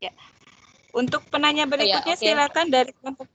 Ya. Untuk penanya berikutnya oke. silakan dari kelompok.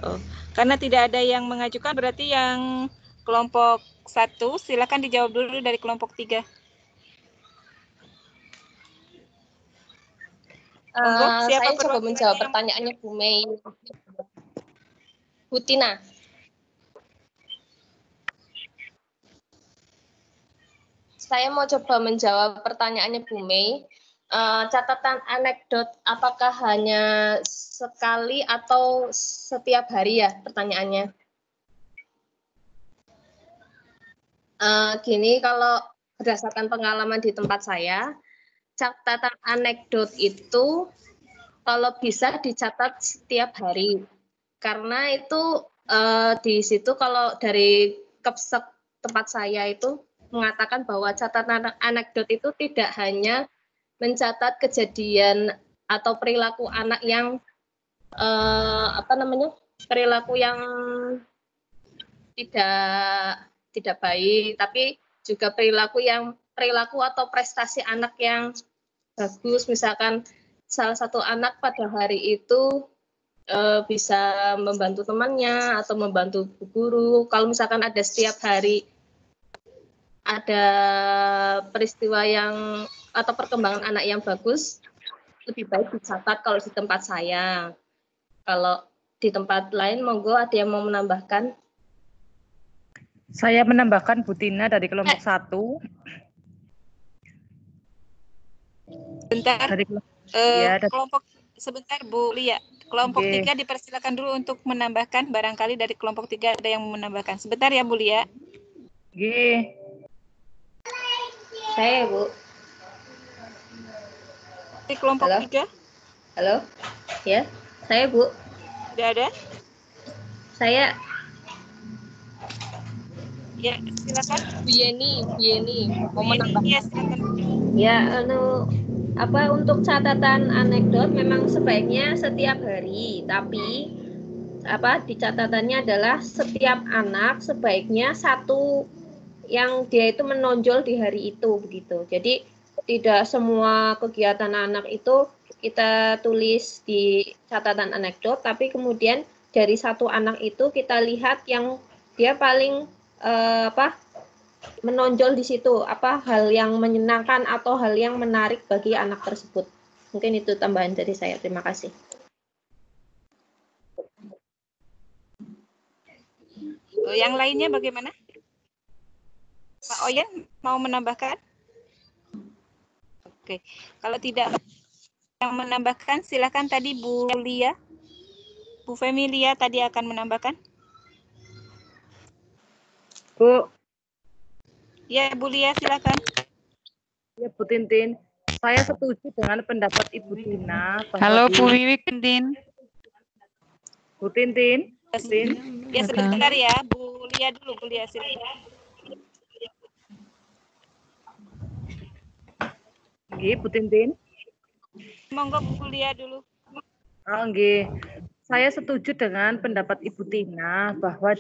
Oh, karena tidak ada yang mengajukan, berarti yang kelompok 1 silakan dijawab dulu dari kelompok 3. Saya coba menjawab pertanyaannya Bu Mei. Bu Tina. Saya mau coba menjawab pertanyaannya Bu Mei. Catatan anekdot apakah hanya sekali atau setiap hari ya pertanyaannya? Gini, kalau berdasarkan pengalaman di tempat saya, catatan anekdot itu kalau bisa dicatat setiap hari. Karena itu di situ kalau dari Kepsek tempat saya itu mengatakan bahwa catatan anekdot itu tidak hanya mencatat kejadian atau perilaku anak yang perilaku yang tidak baik, tapi juga perilaku atau prestasi anak yang bagus. Misalkan salah satu anak pada hari itu bisa membantu temannya atau membantu guru. Kalau misalkan ada setiap hari ada peristiwa yang atau perkembangan anak yang bagus, lebih baik dicatat kalau di tempat saya. Kalau di tempat lain, monggo ada yang mau menambahkan? Saya menambahkan Bu Tina dari kelompok 1. Bentar. Dari kelompok sebentar Bu Lia. Kelompok 3 dipersilakan dulu untuk menambahkan, barangkali dari kelompok 3 ada yang menambahkan. Sebentar ya Bu Lia. Saya Bu. Di kelompok 3. Halo. Ya, saya Bu. Tidak ada? Saya. Ya, silakan. Bu Yeni. Mau menambahkan? Ya, silakan. Ya, untuk catatan anekdot memang sebaiknya setiap hari, tapi di catatannya adalah setiap anak sebaiknya satu yang dia itu menonjol di hari itu begitu. Jadi tidak semua kegiatan anak itu kita tulis di catatan anekdot, tapi kemudian dari satu anak itu kita lihat yang dia paling menonjol di situ, hal yang menyenangkan atau hal yang menarik bagi anak tersebut. Mungkin itu tambahan dari saya. Terima kasih. Yang lainnya bagaimana? Pak Oyen mau menambahkan? Oke, kalau tidak yang menambahkan, silakan tadi Bu Lia. Bu Femilia tadi akan menambahkan. Bu. Ya, Bu Lia, silakan. Ya, Bu Tintin. Saya setuju dengan pendapat Ibu Tina. Halo, Bu Wiwi Tintin. Bu Tintin. Ya, sebentar ya. Bu Lia dulu, Bu Lia, silakan. Nggih, Bu Tintin. Monggo Bu Lia dulu. Nggih. Saya setuju dengan pendapat Ibu Tina bahwa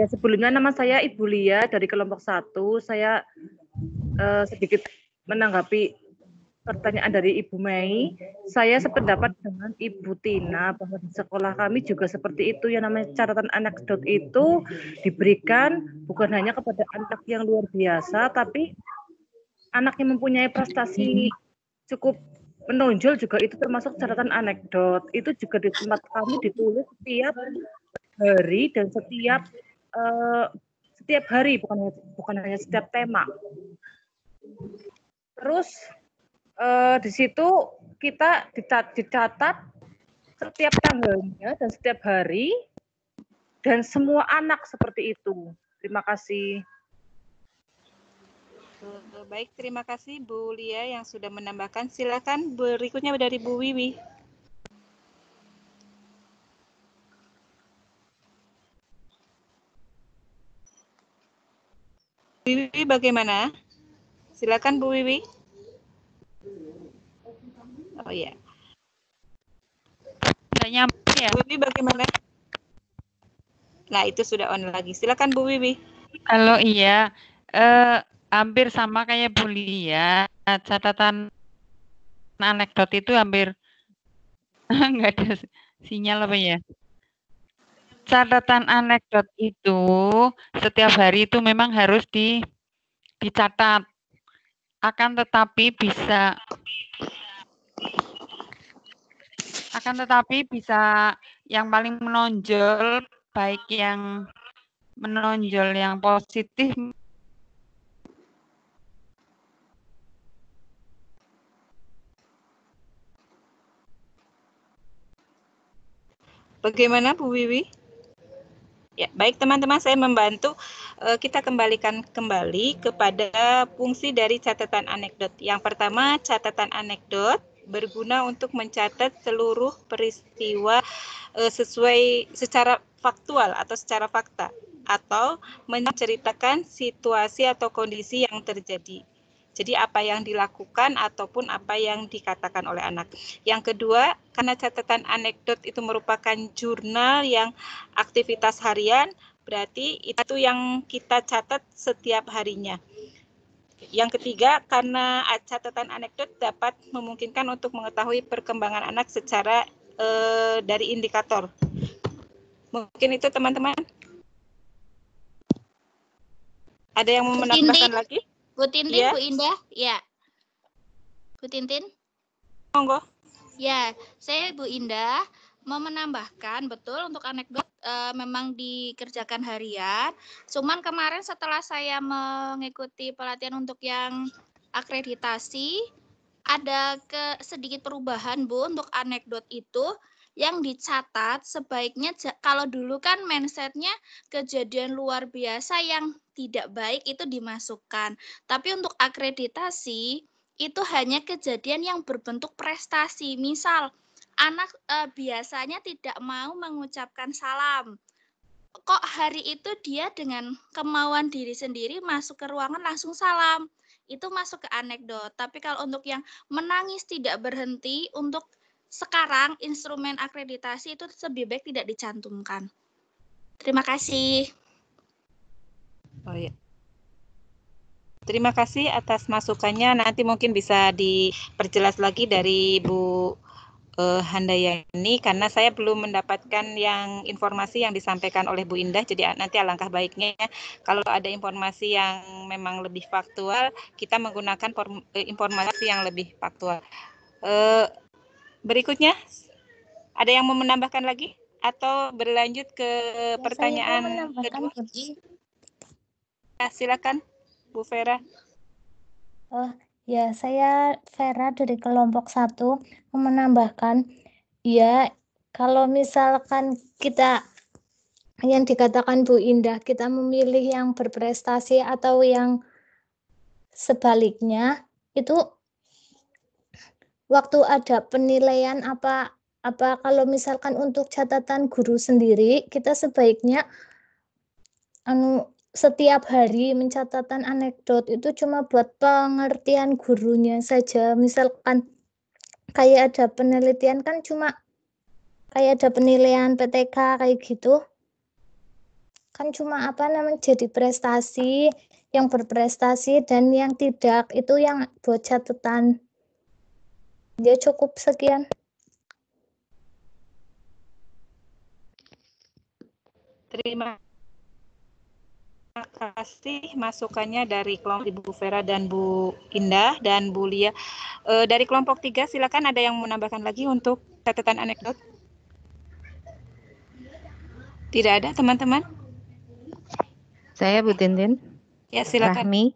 sebelumnya nama saya Ibu Lia dari kelompok 1. Saya sedikit menanggapi pertanyaan dari Ibu Mei. Saya sependapat dengan Ibu Tina bahwa di sekolah kami juga seperti itu, yang namanya catatan anekdot itu diberikan bukan hanya kepada anak yang luar biasa, tapi anak yang mempunyai prestasi cukup menonjol juga itu termasuk catatan anekdot. Itu juga di tempat kami ditulis setiap hari dan setiap hari, bukan hanya setiap tema. Terus di situ kita dicatat setiap tanggalnya dan setiap hari dan semua anak seperti itu. Terima kasih. Baik, terima kasih Bu Lia yang sudah menambahkan. Silakan berikutnya dari Bu Wiwi. Wiwi bagaimana? Silakan Bu Wiwi. Oh iya. Nggak nyampe ya? Bu Wiwi bagaimana? Nah, itu sudah on lagi. Silakan Bu Wiwi. Halo, iya. hampir sama kayak Bu Lia. Catatan anekdot itu hampir nggak ada sinyal apa ya? Catatan anekdot itu setiap hari itu memang harus dicatat. Akan tetapi bisa yang paling menonjol, baik yang menonjol yang positif Bagaimana Bu Wiwi? Ya, baik teman-teman, saya membantu. Kita kembalikan kembali kepada fungsi dari catatan anekdot. Yang pertama, catatan anekdot berguna untuk mencatat seluruh peristiwa sesuai secara faktual atau secara fakta, atau menceritakan situasi atau kondisi yang terjadi. Jadi apa yang dilakukan ataupun apa yang dikatakan oleh anak. Yang kedua, karena catatan anekdot itu merupakan jurnal yang aktivitas harian, berarti itu yang kita catat setiap harinya. Yang ketiga, karena catatan anekdot dapat memungkinkan untuk mengetahui perkembangan anak secara dari indikator. Mungkin itu teman-teman. Ada yang mau menambahkan lagi? Bu Tintin, ya. Bu Indah, ya. Bu Tintin? Monggo. Ya, saya Bu Indah mau menambahkan, betul untuk anekdot memang dikerjakan harian. Cuman kemarin setelah saya mengikuti pelatihan untuk yang akreditasi, ada sedikit perubahan Bu untuk anekdot itu. Yang dicatat sebaiknya, kalau dulu kan mindsetnya kejadian luar biasa yang tidak baik itu dimasukkan. Tapi untuk akreditasi itu hanya kejadian yang berbentuk prestasi. Misal anak biasanya tidak mau mengucapkan salam. Kok hari itu dia dengan kemauan diri sendiri masuk ke ruangan langsung salam. Itu masuk ke anekdot. Tapi kalau untuk yang menangis tidak berhenti, untuk sekarang instrumen akreditasi itu lebih baik tidak dicantumkan. Terima kasih. Oh ya. Terima kasih atas masukannya. Nanti mungkin bisa diperjelas lagi dari Bu Handayani, karena saya belum mendapatkan yang informasi yang disampaikan oleh Bu Indah. Jadi nanti alangkah baiknya kalau ada informasi yang memang lebih faktual, kita menggunakan informasi yang lebih faktual. Berikutnya, ada yang mau menambahkan lagi atau berlanjut ke pertanyaan kedua? Silakan, Bu Vera. Ya, saya Vera dari kelompok 1 mau menambahkan, ya kalau misalkan kita yang dikatakan Bu Indah, kita memilih yang berprestasi atau yang sebaliknya, itu waktu ada penilaian apa kalau misalkan untuk catatan guru sendiri, kita sebaiknya setiap hari mencatatkan anekdot itu cuma buat pengertian gurunya saja. Misalkan kayak ada penelitian kan cuma kayak ada penilaian PTK kayak gitu. Kan cuma jadi prestasi, yang berprestasi dan yang tidak itu yang buat catatan. Dia cukup sekian. Terima kasih masukannya dari kelompok Ibu Vera dan Bu Indah dan Bu Lia. Dari kelompok 3 silakan, ada yang menambahkan lagi untuk catatan anekdot? Tidak ada teman-teman? Saya Bu Tintin. Ya, silakan. Rahmi.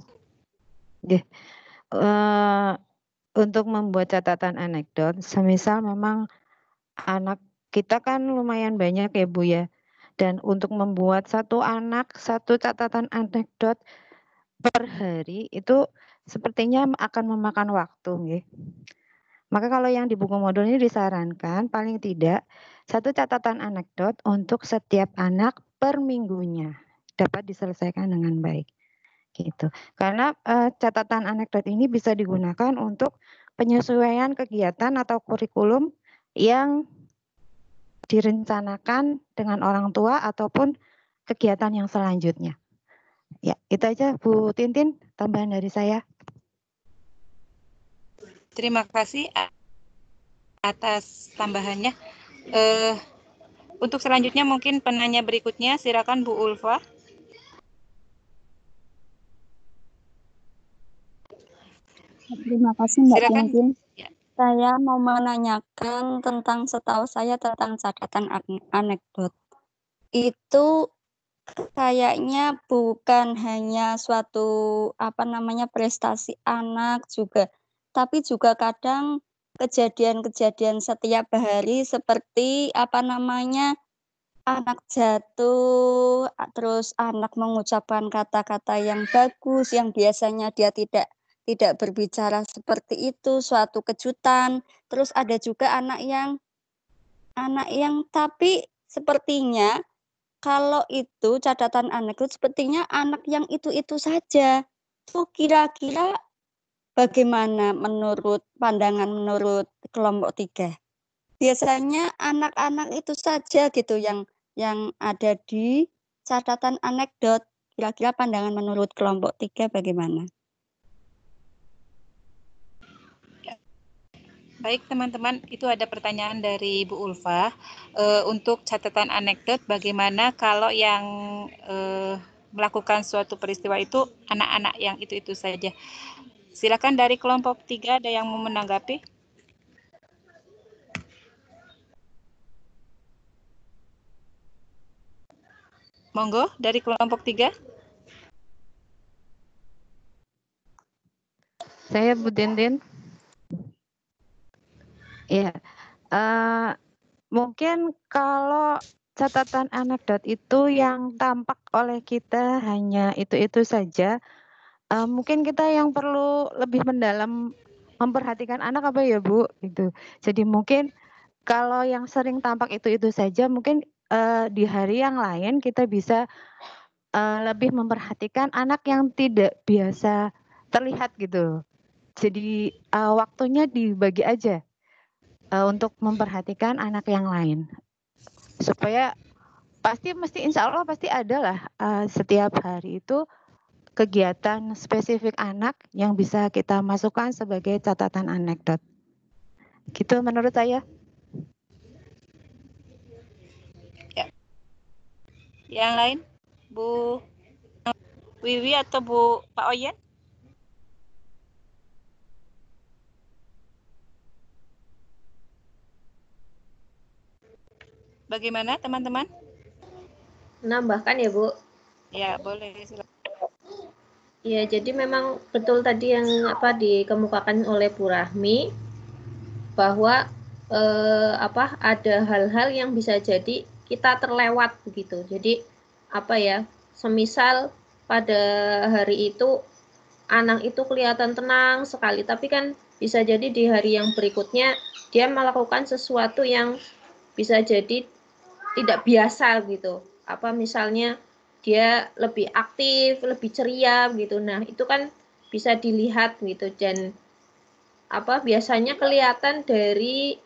Untuk membuat catatan anekdot, semisal memang anak kita kan lumayan banyak ya Bu ya. Dan untuk membuat satu catatan anekdot per hari itu sepertinya akan memakan waktu nggih. Maka kalau yang di buku modul ini disarankan paling tidak satu catatan anekdot untuk setiap anak per minggunya dapat diselesaikan dengan baik. Gitu. Karena catatan anekdot ini bisa digunakan untuk penyesuaian kegiatan atau kurikulum yang direncanakan dengan orang tua ataupun kegiatan yang selanjutnya. Ya, itu aja Bu Tintin tambahan dari saya. Terima kasih atas tambahannya. Untuk selanjutnya mungkin penanya berikutnya, silakan Bu Ulfa. Terima kasih Mbak Silakan. Tintin. Ya. Saya mau menanyakan tentang, setahu saya tentang catatan anekdot. Itu kayaknya bukan hanya suatu prestasi anak juga, tapi juga kadang kejadian-kejadian setiap hari seperti anak jatuh, terus anak mengucapkan kata-kata yang bagus yang biasanya dia tidak berbicara seperti itu, suatu kejutan. Terus ada juga anak yang tapi sepertinya kalau itu catatan anekdot sepertinya anak yang itu-itu saja. Tuh kira-kira bagaimana menurut kelompok 3? Biasanya anak-anak itu saja gitu yang ada di catatan anekdot. Kira-kira pandangan menurut kelompok 3 bagaimana? Baik teman-teman, itu ada pertanyaan dari Bu Ulfa. Untuk catatan anekdot, bagaimana kalau yang melakukan suatu peristiwa itu anak-anak yang itu-itu saja. Silakan dari kelompok 3 ada yang mau menanggapi? Monggo dari kelompok 3. Saya Bu Tintin. Ya, mungkin kalau catatan anekdot itu yang tampak oleh kita hanya itu-itu saja, mungkin kita yang perlu lebih mendalam memperhatikan anak apa ya Bu, gitu. Jadi mungkin kalau yang sering tampak itu-itu saja, mungkin di hari yang lain kita bisa lebih memperhatikan anak yang tidak biasa terlihat gitu. Jadi waktunya dibagi aja untuk memperhatikan anak yang lain, supaya mesti insya Allah pasti ada lah setiap hari itu kegiatan spesifik anak yang bisa kita masukkan sebagai catatan anekdot. Gitu menurut saya. Ya. Yang lain, Bu Wiwi atau Bu Pak Oyen? Bagaimana teman-teman? Menambahkan ya Bu? Ya, boleh. Silakan. Ya, jadi memang betul tadi yang dikemukakan oleh Bu Rahmi, bahwa ada hal-hal yang bisa jadi kita terlewat begitu. Jadi semisal pada hari itu anak itu kelihatan tenang sekali, tapi kan bisa jadi di hari yang berikutnya dia melakukan sesuatu yang bisa jadi tidak biasa gitu. Misalnya dia lebih aktif, lebih ceria gitu. Nah, itu kan bisa dilihat gitu, dan biasanya kelihatan dari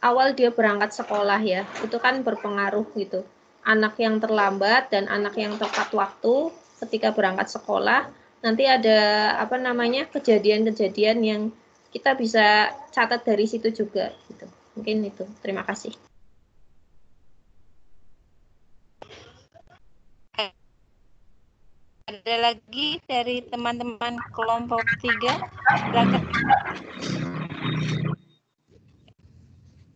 awal dia berangkat sekolah ya. Itu kan berpengaruh gitu. Anak yang terlambat dan anak yang tepat waktu ketika berangkat sekolah, nanti ada kejadian-kejadian yang kita bisa catat dari situ juga gitu. Mungkin itu. Terima kasih. Ada lagi dari teman-teman kelompok 3?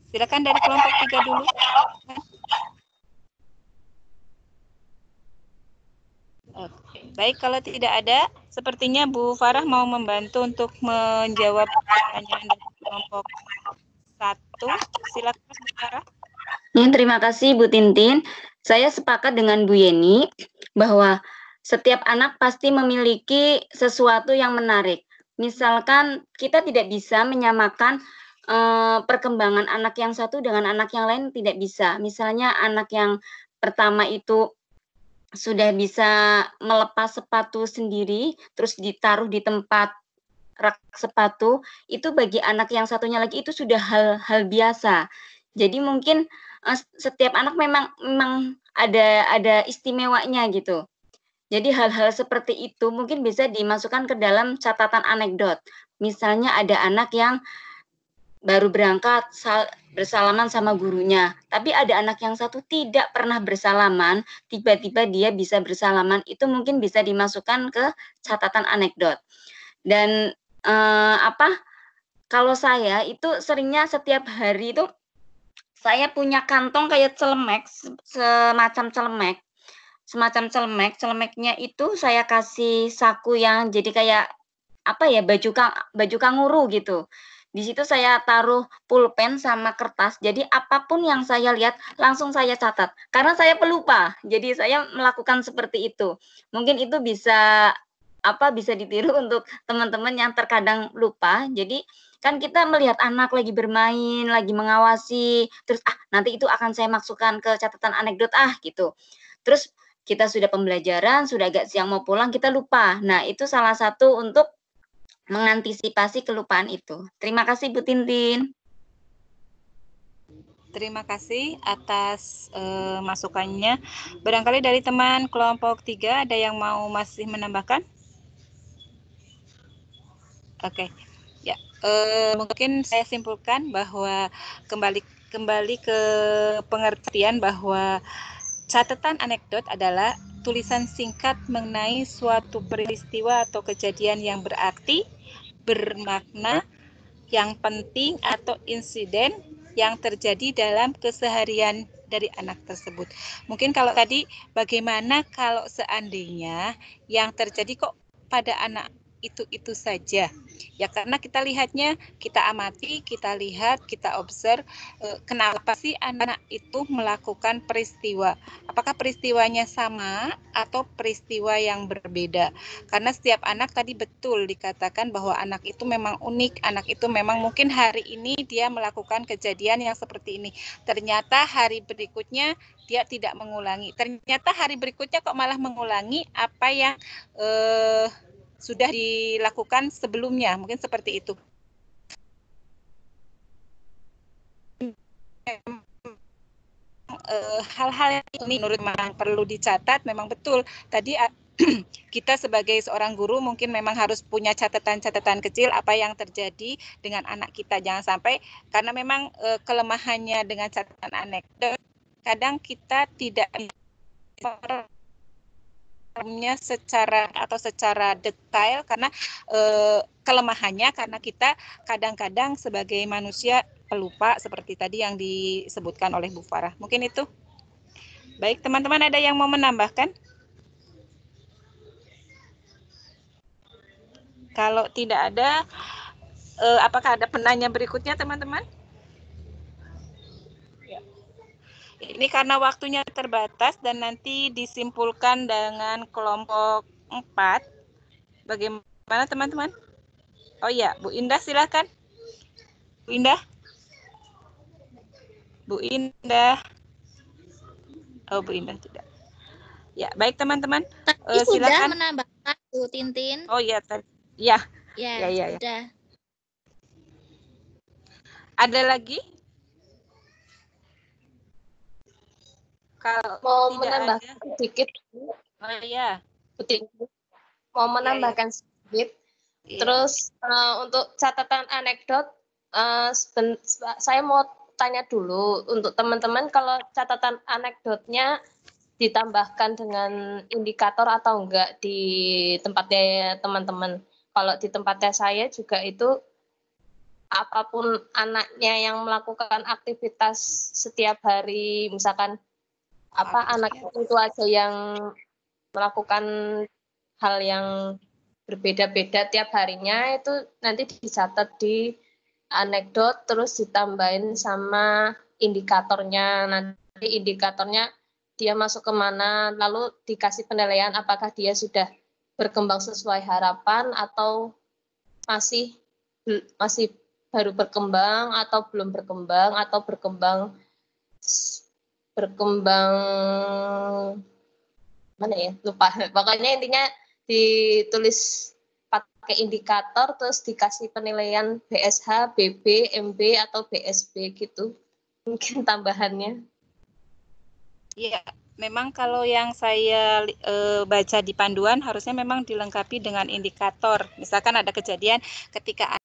Silakan dari kelompok 3 dulu. Oke. Baik, kalau tidak ada, sepertinya Bu Farah mau membantu untuk menjawab pertanyaan dari kelompok 1. Silakan Bu Farah. Terima kasih Bu Tintin. Saya sepakat dengan Bu Yeni bahwa setiap anak pasti memiliki sesuatu yang menarik. Misalkan kita tidak bisa menyamakan perkembangan anak yang satu dengan anak yang lain, tidak bisa. Misalnya anak yang pertama itu sudah bisa melepas sepatu sendiri, terus ditaruh di tempat rak sepatu, itu bagi anak yang satunya lagi itu sudah hal biasa. Jadi mungkin setiap anak memang ada istimewanya gitu. Jadi hal-hal seperti itu mungkin bisa dimasukkan ke dalam catatan anekdot. Misalnya ada anak yang baru berangkat bersalaman sama gurunya, tapi ada anak yang satu tidak pernah bersalaman, tiba-tiba dia bisa bersalaman, itu mungkin bisa dimasukkan ke catatan anekdot. Dan kalau saya itu seringnya setiap hari itu saya punya kantong kayak celemek, semacam celemek. Celemeknya itu saya kasih saku yang jadi kayak baju kanguru gitu. Di situ saya taruh pulpen sama kertas. Jadi apapun yang saya lihat langsung saya catat. Karena saya pelupa. Jadi saya melakukan seperti itu. Mungkin itu bisa ditiru untuk teman-teman yang terkadang lupa. Jadi kan kita melihat anak lagi bermain, lagi mengawasi, terus nanti itu akan saya masukkan ke catatan anekdot gitu. Terus kita sudah pembelajaran, sudah agak siang mau pulang, kita lupa. Nah, itu salah satu untuk mengantisipasi kelupaan itu. Terima kasih Bu Tintin. Terima kasih atas masukannya. Barangkali dari teman kelompok 3 ada yang mau masih menambahkan? Oke. Ya, mungkin saya simpulkan bahwa kembali ke pengertian bahwa catatan anekdot adalah tulisan singkat mengenai suatu peristiwa atau kejadian yang berarti, bermakna, yang penting atau insiden yang terjadi dalam keseharian dari anak tersebut. Mungkin kalau tadi bagaimana kalau seandainya yang terjadi kok pada anak itu saja. Ya karena kita lihatnya, kita amati, kita lihat, kita observe kenapa sih anak itu melakukan peristiwa. Apakah peristiwanya sama atau peristiwa yang berbeda? Karena setiap anak tadi betul dikatakan bahwa anak itu memang unik, anak itu memang mungkin hari ini dia melakukan kejadian yang seperti ini. Ternyata hari berikutnya dia tidak mengulangi. Ternyata hari berikutnya kok malah mengulangi apa yang sudah dilakukan sebelumnya, mungkin seperti itu. Hal-hal ini menurut memang perlu dicatat, memang betul. Tadi kita sebagai seorang guru mungkin memang harus punya catatan-catatan kecil apa yang terjadi dengan anak kita. Jangan sampai, karena memang kelemahannya dengan catatan anekdot, kadang kita tidak secara detail karena kelemahannya karena kita kadang-kadang sebagai manusia pelupa seperti tadi yang disebutkan oleh Bu Farah. Mungkin itu. Baik, teman-teman ada yang mau menambahkan? Kalau tidak ada, apakah ada penanya berikutnya, teman-teman? Ini karena waktunya terbatas dan nanti disimpulkan dengan kelompok 4. Bagaimana teman-teman? Oh iya, Bu Indah silakan. Bu Indah? Bu Indah? Oh, Bu Indah tidak. Ya, baik teman-teman. Tadi Silakan. sudah menambahkan Bu Tintin. Oh iya, ya. Ya, sudah. Ada lagi? Kalau mau tidak menambahkan ada. sedikit. Oh iya. Mau menambahkan sedikit. Iya. Terus untuk catatan anekdot, saya mau tanya dulu untuk teman-teman kalau catatan anekdotnya ditambahkan dengan indikator atau enggak di tempatnya teman-teman. Kalau di tempatnya saya juga itu apapun anaknya yang melakukan aktivitas setiap hari, misalkan anak itu aja yang melakukan hal yang berbeda-beda tiap harinya itu nanti dicatat di anekdot terus ditambahin sama indikatornya. Nanti indikatornya dia masuk kemana, lalu dikasih penilaian apakah dia sudah berkembang sesuai harapan atau masih baru berkembang atau belum berkembang atau berkembang mana ya, lupa. Pokoknya intinya ditulis pakai indikator terus dikasih penilaian BSH, BB, MB atau BSB gitu. Mungkin tambahannya. Iya, memang kalau yang saya baca di panduan harusnya memang dilengkapi dengan indikator. Misalkan ada kejadian ketika